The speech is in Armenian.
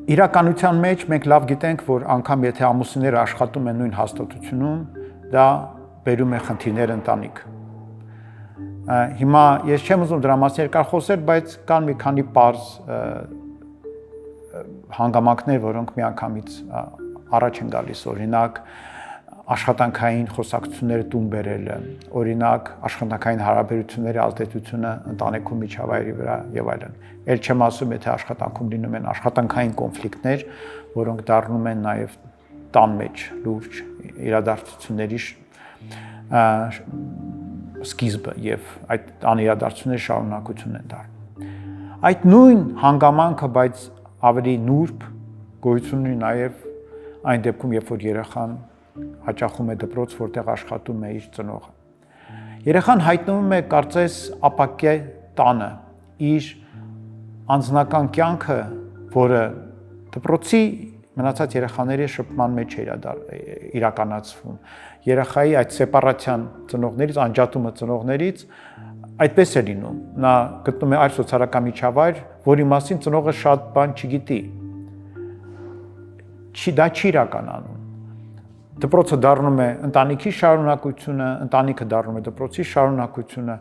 Իրականության մեջ մենք լավ գիտենք, որ անգամ եթե ամուսինները աշխատում են նույն հաստատությունում, դա բերում է խնդիրներ ընտանիք։ Հիմա ես չեմ ուզում դրա մասին երկար խոսել, բայց կան մի քանի պարզ հանգամանքներ, որոնք միանգամից առաջ են գալիս, օրինակ աշխատանքային խոսակցությունները տուն բերելը, օրինակ աշխատանքային հարաբերությունների ազդեցությունը ընտանիքում միջավայրի վրա եւ այլն։ Էլ չեմ ասում, եթե աշխատանքում լինում են աշխատանքային կոնֆլիկտներ, որոնք դառնում են նաեւ տան մեջ լուրջ իրադարձությունների սկիզբը եւ այդ անիրադարձությունների շարունակություն են դառնում։ Այդ նույն հանգամանքը, բայց ավելի նուրբ գոյություն ունի նաեւ այն դեպքում, երբ որ երեխան հաճախում է դպրոց, որտեղ աշխատում է իր ծնողը։ Երեխան հայտնվում է կարծես ապակե տանը, իր անձնական կյանքը, որը դպրոցի մնացած երեխաների շփման մեջ է իրականացվում։ Երեխայի այդ սեպարացիան ծնողներից, անջատումը ծնողներից այդպես է լինում։ Նա գտնում է այլ սոցիալական միջավայր, որի մասին ծնողը շատ բան չգիտի։ Դա չի իրականանում։ Դպրոցը դառնում է ընտանիքի շարունակությունը, ընտանիքը դառնում է դպրոցի շարունակությունը,